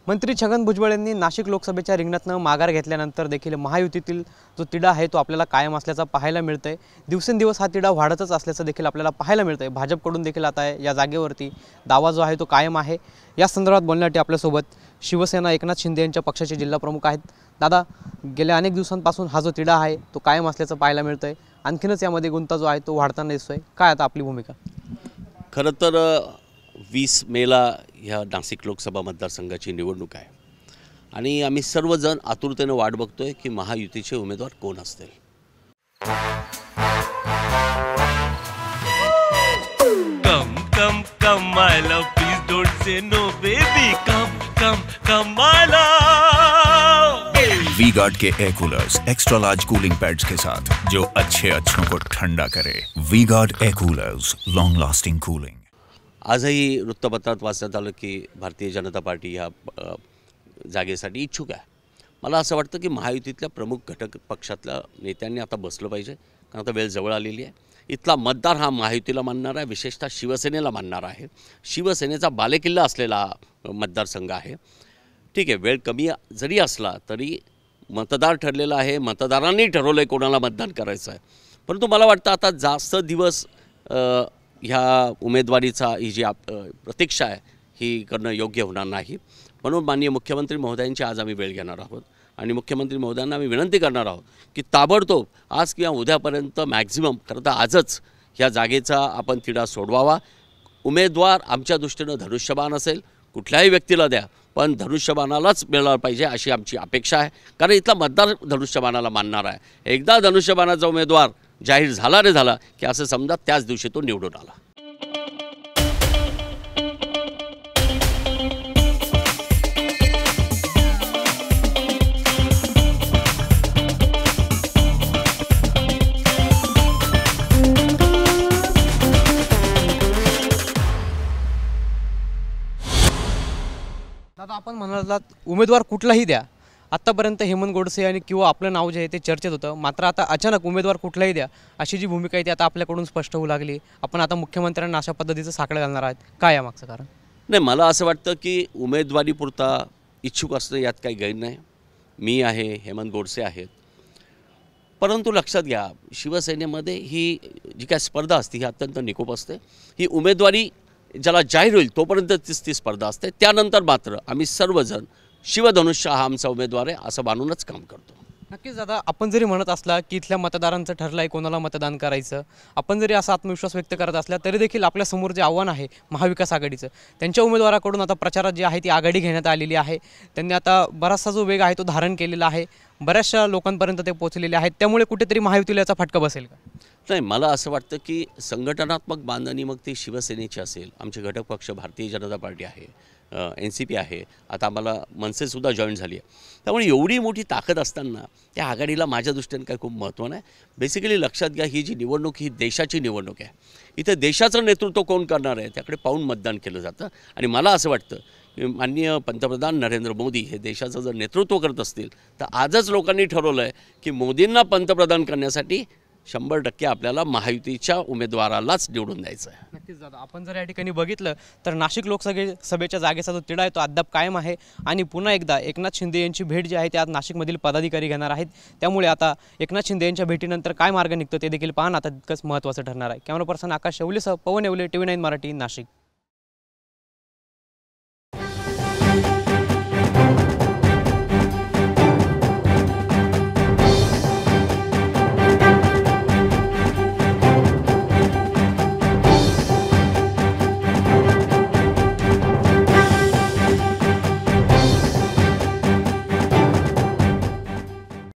मंत्री छगन भुजबळ यांनी नाशिक लोकसभेच्या रिंगणातनं माघार घेतल्यानंतर देखील महायुतीतील जो तिढा आहे तो आपल्याला कायम असल्याचा पाहायला मिळतंय। दिवसेंदिवस हा तिढा वाढतच असल्याचं देखील आपल्याला पाहायला मिळतंय। भाजपकडून देखील आता या जागेवरती दावा जो आहे तो कायम आहे। या संदर्भात बोलण्यासाठी आपल्यासोबत शिवसेना एकनाथ शिंदे यांच्या पक्षाचे जिल्हा प्रमुख आहेत। दादा, गेल्या अनेक दिवसांपासून हा जो तिढा आहे तो कायम असल्याचं पाहायला मिळतंय। आणखीनच यामध्ये गुंता जो आहे तो वाढताना दिसतोय। काय आता आपली भूमिका? खरं तर 20 मेला ह्या नाशिक लोकसभा मतदारसंघाची निवडणूक आहे आणि आम्ही सर्वजण आतुरतेने वाट बघतोय की महायुतीचे उमेदवार कोण असतील। Come, come, come, my love, please don't say no, baby. Come, come, come, my love. V Guard के air coolers extra large cooling pads के साथ जो अच्छों को ठंडा करे। V Guard air coolers, long lasting cooling. आजही वृत्तपत्रात वाचण्यात आलं की भारतीय जनता पार्टी ह्या जागेसाठी इच्छुक आहे। मला असं वाटतं की महायुतीतल्या प्रमुख घटक पक्षातल्या नेत्यांनी आता बसलं पाहिजे, कारण आता वेळ जवळ आलेली आहे। इथला मतदार हा महायुतीला मानणार आहे, विशेषतः शिवसेनेला मानणार आहे। शिवसेनेचा बालेकिल्ला असलेला मतदारसंघ आहे। ठीक आहे, वेळ कमी जरी असला तरी मतदार ठरलेला आहे, मतदारांनी ठरवलं आहे कोणाला मतदान करायचं आहे। परंतु मला वाटतं आता जास्त दिवस ह्या उमेदवारीचा ही जी प्रतीक्षा आहे ही करणं योग्य होणार नाही। म्हणून माननीय मुख्यमंत्री महोदयांची आज आम्ही वेळ घेणार आहोत आणि मुख्यमंत्री महोदयांना आम्ही विनंती करणार आहोत की ताबडतोब आज किंवा उद्यापर्यंत मॅक्झिमम खरं तर आजच ह्या जागेचा आपण तिढा सोडवावा। उमेदवार आमच्या दृष्टीनं धनुष्यबाण असेल, कुठल्याही व्यक्तीला द्या, पण धनुष्यबाणालाच मिळालं पाहिजे अशी आमची अपेक्षा आहे, कारण इथला मतदार धनुष्यबाणाला मानणार आहे। एकदा धनुष्यबाणाचा उमेदवार जाहीर झाला रे झाला की असं समजा त्याच दिवशी तो निवडून आला। दादा, आपण म्हणालात उमेदवार कुठलाही द्या। आत्तापर्यंत हेमंत गोडसे आणि किंवा आपलं नाव जे आहे ते चर्चेत होतं, मात्र आता अचानक उमेदवार कुठलाही द्या अशी जी भूमिका आहे ती आता आपल्याकडून स्पष्ट होऊ लागली। आपण आता मुख्यमंत्र्यांना अशा पद्धतीचं साकडं घालणार आहात, काय यामागचं कारण? नाही, मला असं वाटतं की उमेदवारीपुरता इच्छुक असणं यात काही गैर नाही। मी आहे, हेमंत गोडसे आहेत, परंतु लक्षात घ्या शिवसेनेमध्ये ही जी काय स्पर्धा असते ही अत्यंत निकोप असते। ही उमेदवारी ज्याला जाहीर होईल तोपर्यंत ती स्पर्धा असते, त्यानंतर मात्र आम्ही सर्वजण शिवधनुष्य हा आमचा उमेदवार आहे असं मानूनच काम करतो। नक्कीच दादा, आपण जरी म्हणत असला की इथल्या मतदारांचं ठरलं आहे कोणाला मतदान करायचं, आपण जरी असा आत्मविश्वास व्यक्त करत असला तरी देखील आपल्यासमोर जे आव्हान आहे महाविकास आघाडीचं, त्यांच्या उमेदवाराकडून आता प्रचारात जी आहे ती आघाडी घेण्यात आलेली आहे। त्यांनी आता बराचसा जो वेग आहे तो धारण केलेला आहे, बऱ्याचशा लोकांपर्यंत ते पोहोचलेले आहेत, त्यामुळे कुठेतरी महायुतीला याचा फटका बसेल का? नाही, मला असं वाटतं की संघटनात्मक बांधणी मग ती शिवसेनेची असेल, आमचे घटक पक्ष भारतीय जनता पार्टी आहे, NCP आहे, आता आम्हाला मनसेसुद्धा जॉईन झाली आहे। त्यामुळे एवढी मोठी ताकद असताना त्या आघाडीला माझ्या दृष्टीने काही खूप महत्त्व नाही। बेसिकली लक्षात घ्या ही जी निवडणूक ही देशाची निवडणूक आहे। इथे देशाचं नेतृत्व कोण करणार आहे त्याकडे पाहून मतदान केलं जातं आणि मला असं वाटतं की माननीय पंतप्रधान नरेंद्र मोदी हे देशाचं जर नेतृत्व करत असतील तर आजच लोकांनी ठरवलं आहे की मोदींना पंतप्रधान करण्यासाठी 100% आपल्याला महायुतीच्या उमेदवारालाच निवडून द्यायचं आहे। नक्कीच दादा, आपण जर या ठिकाणी बघितलं तर नाशिक लोकसभेच्या जागेचा जो तिढा आहे तो अद्याप कायम आहे आणि पुन्हा एकदा एकनाथ शिंदे यांची भेट जी आहे ती आज नाशिकमधील पदाधिकारी घेणार आहेत। त्यामुळे आता एकनाथ शिंदे यांच्या भेटीनंतर काय मार्ग निघतो ते देखील पाहणं आता तितकंच महत्त्वाचं ठरणार आहे। कॅमेरा पर्सन आकाश शेवलेसह पवन येवले, TV9 मराठी, नाशिक।